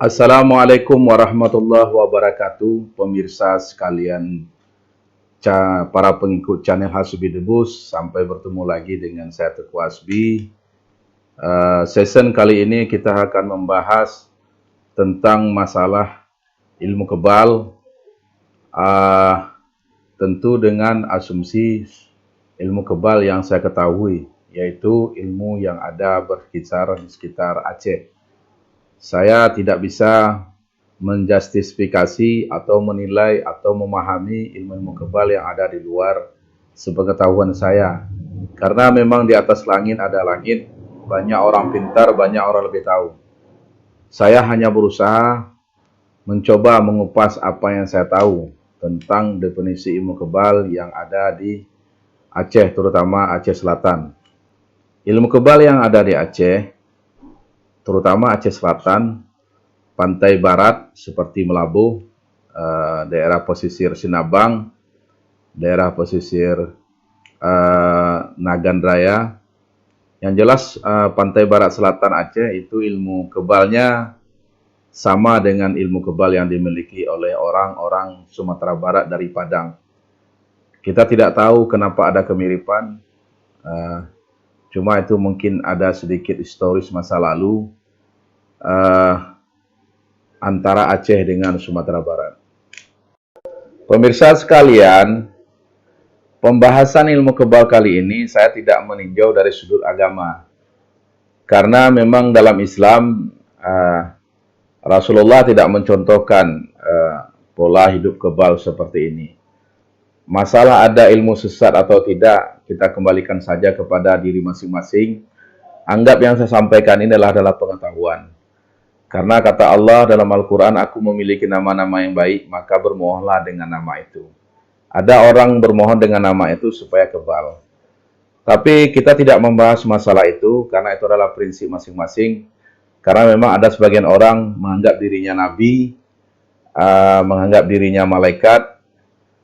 Assalamualaikum warahmatullahi wabarakatuh, pemirsa sekalian, para pengikut channel Hasbi Debus. Sampai bertemu lagi dengan saya Teguh Hasbi. Season kali ini kita akan membahas tentang masalah ilmu kebal, tentu dengan asumsi ilmu kebal yang saya ketahui, yaitu ilmu yang ada berkisar di sekitar Aceh. Saya tidak bisa menjustifikasi atau menilai atau memahami ilmu-ilmu kebal yang ada di luar sepengetahuan saya. Karena memang di atas langit ada langit, banyak orang pintar, banyak orang lebih tahu. Saya hanya berusaha mencoba mengupas apa yang saya tahu tentang definisi ilmu kebal yang ada di Aceh, terutama Aceh Selatan. Ilmu kebal yang ada di Aceh, terutama Aceh Selatan, pantai barat seperti Melabuh, daerah pesisir Sinabang, daerah pesisir Nagan Raya. Yang jelas pantai barat selatan Aceh itu ilmu kebalnya sama dengan ilmu kebal yang dimiliki oleh orang-orang Sumatera Barat dari Padang. Kita tidak tahu kenapa ada kemiripan, cuma itu mungkin ada sedikit historis masa lalu antara Aceh dengan Sumatera Barat. Pemirsa sekalian, pembahasan ilmu kebal kali ini saya tidak meninjau dari sudut agama. Karena memang dalam Islam, Rasulullah tidak mencontohkan pola hidup kebal seperti ini. Masalah ada ilmu sesat atau tidak, kita kembalikan saja kepada diri masing-masing. Anggap yang saya sampaikan ini adalah pengetahuan. Karena kata Allah dalam Al-Quran, aku memiliki nama-nama yang baik, maka bermohonlah dengan nama itu. Ada orang bermohon dengan nama itu supaya kebal. Tapi kita tidak membahas masalah itu, karena itu adalah prinsip masing-masing. Karena memang ada sebagian orang menganggap dirinya nabi, menganggap dirinya malaikat,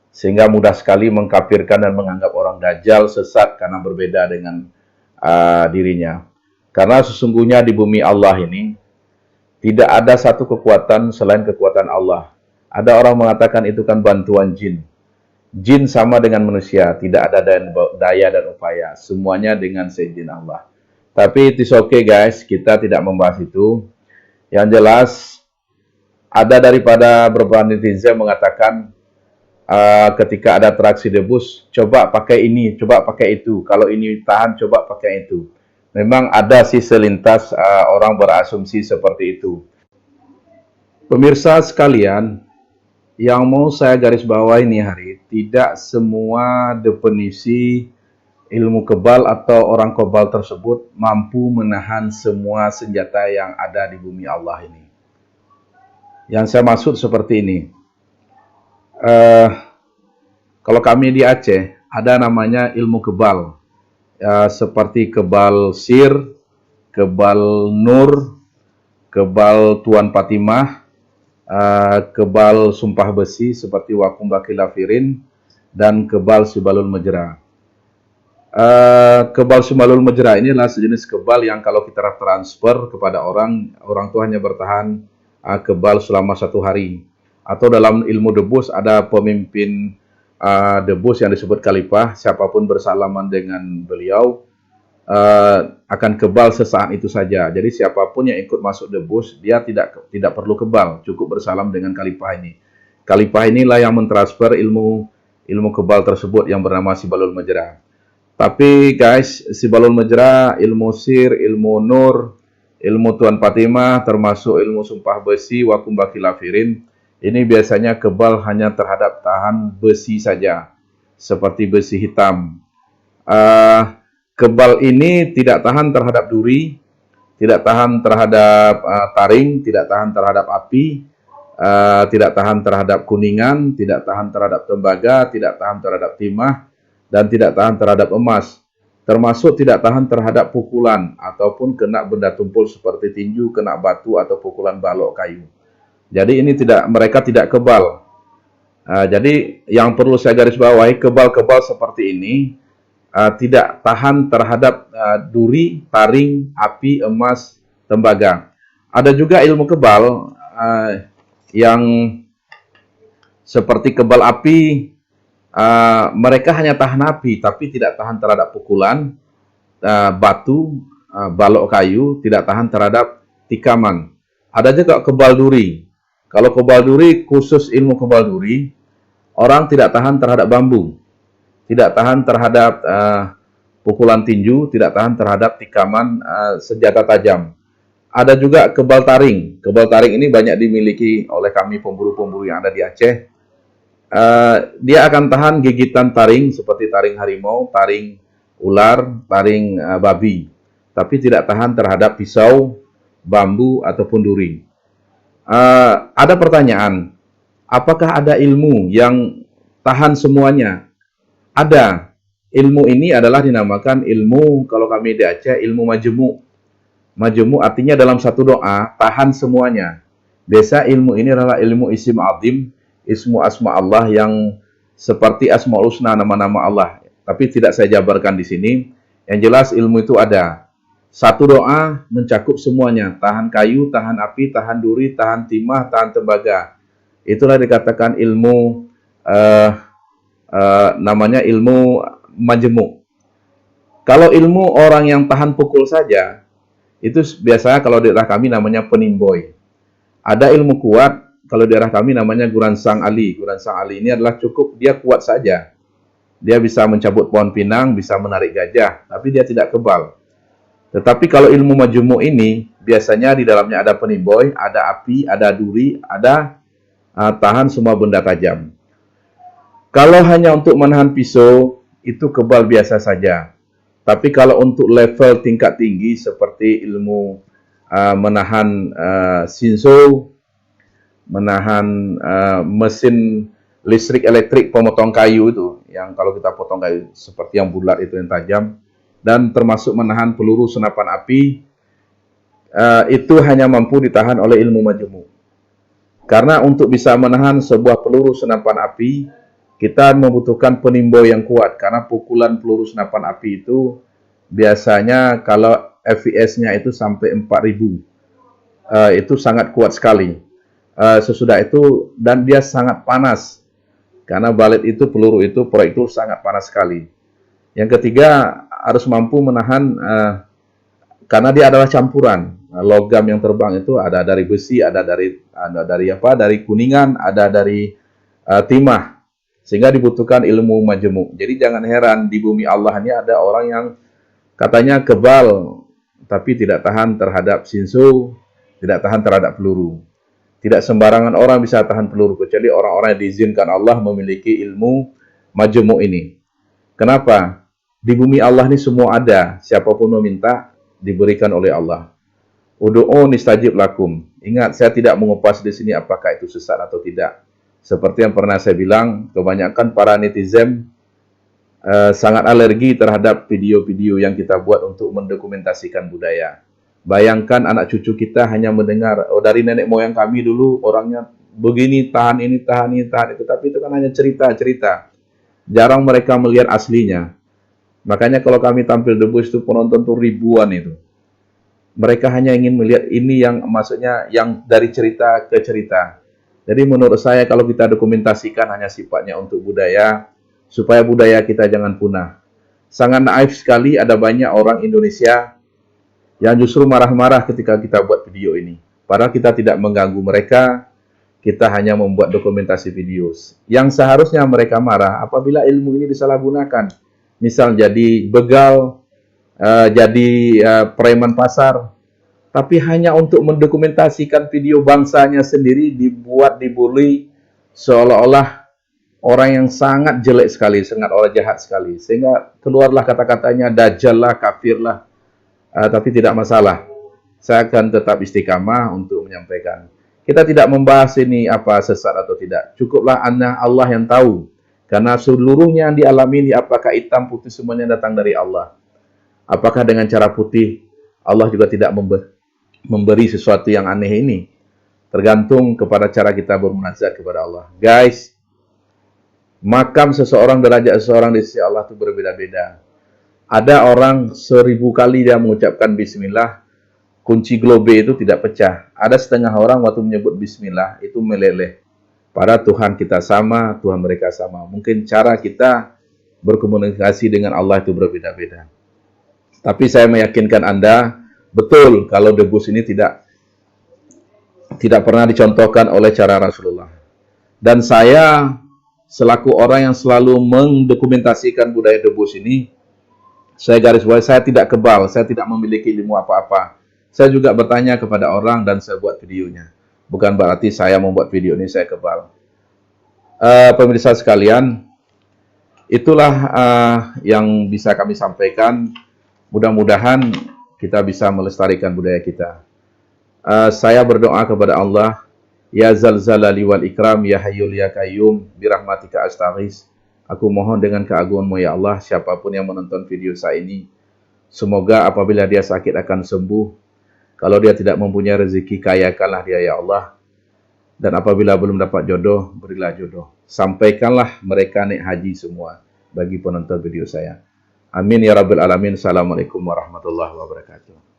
sehingga mudah sekali mengkafirkan dan menganggap orang dajjal sesat karena berbeda dengan dirinya. Karena sesungguhnya di bumi Allah ini tidak ada satu kekuatan selain kekuatan Allah. Ada orang mengatakan itu kan bantuan jin. Jin sama dengan manusia, tidak ada daya dan upaya. Semuanya dengan seizin Allah. Tapi it is okay guys, kita tidak membahas itu. Yang jelas, ada daripada beberapa netizen mengatakan, ketika ada atraksi debus, coba pakai ini, coba pakai itu. Kalau ini tahan, coba pakai itu. Memang ada sih selintas orang berasumsi seperti itu. Pemirsa sekalian, yang mau saya garis bawahi ini hari, tidak semua definisi ilmu kebal atau orang kebal tersebut mampu menahan semua senjata yang ada di bumi Allah ini. Yang saya maksud seperti ini. Kalau kami di Aceh, ada namanya ilmu kebal. Seperti kebal sir, kebal nur, kebal Tuan Fatimah, kebal sumpah besi seperti Wakumba Khilafirin, dan kebal Sibalul Mejra. Kebal Sibalul Mejra ini adalah sejenis kebal yang kalau kita transfer kepada orang itu hanya bertahan kebal selama 1 hari. Atau dalam ilmu debus ada pemimpin debus yang disebut khalifah, siapapun bersalaman dengan beliau akan kebal sesaat itu saja. Jadi siapapun yang ikut masuk debus, dia tidak perlu kebal, cukup bersalam dengan khalifah ini. Khalifah inilah yang mentransfer ilmu kebal tersebut yang bernama Sibalul Mejra. Tapi guys, Sibalul Mejra, ilmu sir, ilmu nur, ilmu Tuan Fatimah, termasuk ilmu sumpah besi, Wakumba Khilafirin, ini biasanya kebal hanya terhadap tahan besi saja, seperti besi hitam. Kebal ini tidak tahan terhadap duri, tidak tahan terhadap taring, tidak tahan terhadap api, tidak tahan terhadap kuningan, tidak tahan terhadap tembaga, tidak tahan terhadap timah, dan tidak tahan terhadap emas. Termasuk tidak tahan terhadap pukulan, ataupun kena benda tumpul seperti tinju, kena batu, atau pukulan balok kayu. Jadi ini mereka tidak kebal. Jadi yang perlu saya garis bawahi, kebal-kebal seperti ini tidak tahan terhadap duri, taring, api, emas, tembaga. Ada juga ilmu kebal yang seperti kebal api, mereka hanya tahan api, tapi tidak tahan terhadap pukulan batu, balok kayu, tidak tahan terhadap tikaman. Ada juga kebal duri. Kalau kebal duri, khusus ilmu kebal duri, orang tidak tahan terhadap bambu, tidak tahan terhadap pukulan tinju, tidak tahan terhadap tikaman senjata tajam. Ada juga kebal taring. Kebal taring ini banyak dimiliki oleh kami pemburu-pemburu yang ada di Aceh. Dia akan tahan gigitan taring seperti taring harimau, taring ular, taring babi, tapi tidak tahan terhadap pisau, bambu, ataupun duri. Ada pertanyaan, apakah ada ilmu yang tahan semuanya? Ada. Ilmu ini adalah dinamakan ilmu, kalau kami di Aceh, ilmu majemuk. Majemuk artinya dalam satu doa, tahan semuanya. Biasa ilmu ini adalah ilmu isim azim, ismu asma Allah yang seperti asmaul husna, nama-nama Allah. Tapi tidak saya jabarkan di sini. Yang jelas ilmu itu ada. Satu doa mencakup semuanya. Tahan kayu, tahan api, tahan duri, tahan timah, tahan tembaga. Itulah dikatakan ilmu, namanya ilmu majemuk. Kalau ilmu orang yang tahan pukul saja, itu biasanya kalau di daerah kami namanya penimboy. Ada ilmu kuat, kalau di daerah kami namanya Guransang Ali. Guransang Ali ini adalah cukup dia kuat saja. Dia bisa mencabut pohon pinang, bisa menarik gajah, tapi dia tidak kebal. Tetapi kalau ilmu majemuk ini, biasanya di dalamnya ada penimboy, ada api, ada duri, ada tahan semua benda tajam. Kalau hanya untuk menahan pisau, itu kebal biasa saja. Tapi kalau untuk level tingkat tinggi seperti ilmu menahan sinso, menahan mesin listrik elektrik pemotong kayu itu, yang kalau kita potong kayu seperti yang bulat itu yang tajam, dan termasuk menahan peluru senapan api, itu hanya mampu ditahan oleh ilmu majemuk. Karena untuk bisa menahan sebuah peluru senapan api, kita membutuhkan penimboy yang kuat, karena pukulan peluru senapan api itu biasanya kalau FVS-nya itu sampai 4000. Itu sangat kuat sekali. Sesudah itu, dan dia sangat panas. Karena balet itu, peluru itu, proyektil sangat panas sekali. Yang ketiga, harus mampu menahan, karena dia adalah campuran. Logam yang terbang itu ada dari besi, ada dari kuningan, ada dari timah. Sehingga dibutuhkan ilmu majemuk. Jadi jangan heran di bumi Allah ini ada orang yang katanya kebal, tapi tidak tahan terhadap sinsu, tidak tahan terhadap peluru. Tidak sembarangan orang bisa tahan peluru, kecuali orang-orang yang diizinkan Allah memiliki ilmu majemuk ini. Kenapa? Di bumi Allah ini semua ada. Siapapun meminta, diberikan oleh Allah. Udu'un istajib lakum. Ingat, saya tidak mengupas di sini apakah itu sesat atau tidak. Seperti yang pernah saya bilang, kebanyakan para netizen sangat alergi terhadap video-video yang kita buat untuk mendokumentasikan budaya. Bayangkan anak cucu kita hanya mendengar, oh dari nenek moyang kami dulu orangnya begini, tahan ini, tahan ini, tahan itu. Tapi itu kan hanya cerita-cerita. Jarang mereka melihat aslinya. Makanya kalau kami tampil The Voice itu penonton tuh ribuan itu. Mereka hanya ingin melihat ini yang maksudnya yang dari cerita ke cerita. Jadi menurut saya kalau kita dokumentasikan hanya sifatnya untuk budaya, supaya budaya kita jangan punah. Sangat naif sekali ada banyak orang Indonesia yang justru marah-marah ketika kita buat video ini. Padahal kita tidak mengganggu mereka, kita hanya membuat dokumentasi video. Yang seharusnya mereka marah apabila ilmu ini disalahgunakan. Misal jadi begal, jadi preman pasar, tapi hanya untuk mendokumentasikan video bangsanya sendiri dibuat, dibully, seolah-olah orang yang sangat jelek sekali, sangat orang jahat sekali. Sehingga keluarlah kata-katanya, dajjal lah, kafir lah. Tapi tidak masalah. Saya akan tetap istiqamah untuk menyampaikan. Kita tidak membahas ini apa sesat atau tidak. Cukuplah Allah yang tahu. Karena seluruhnya yang dialami ini apakah hitam putih semuanya datang dari Allah. Apakah dengan cara putih Allah juga tidak memberi sesuatu yang aneh ini. Tergantung kepada cara kita bermunajat kepada Allah. Guys, makam seseorang, derajat seseorang di sisi Allah itu berbeda-beda. Ada orang 1000 kali dia mengucapkan bismillah, kunci globe itu tidak pecah. Ada setengah orang waktu menyebut bismillah itu meleleh. Pada Tuhan kita sama, Tuhan mereka sama. Mungkin cara kita berkomunikasi dengan Allah itu berbeda-beda. Tapi saya meyakinkan Anda, betul kalau debus ini tidak pernah dicontohkan oleh cara Rasulullah. Dan saya selaku orang yang selalu mendokumentasikan budaya debus ini, saya garis bawahi, saya tidak kebal, saya tidak memiliki ilmu apa-apa. Saya juga bertanya kepada orang dan saya buat videonya. Bukan berarti saya membuat video ini saya kebal. Pemirsa sekalian, itulah yang bisa kami sampaikan. Mudah-mudahan kita bisa melestarikan budaya kita. Saya berdoa kepada Allah, Ya Zal Zalali wal Ikram, Ya Hayyul Ya Qayyum, birahmatika astaghis. Aku mohon dengan keagungan-Mu ya Allah, siapapun yang menonton video saya ini, semoga apabila dia sakit akan sembuh. Kalau dia tidak mempunyai rezeki, kayakanlah dia ya Allah. Dan apabila belum dapat jodoh, berilah jodoh. Sampaikanlah mereka naik haji semua bagi penonton video saya. Amin ya Rabbal Alamin. Assalamualaikum warahmatullahi wabarakatuh.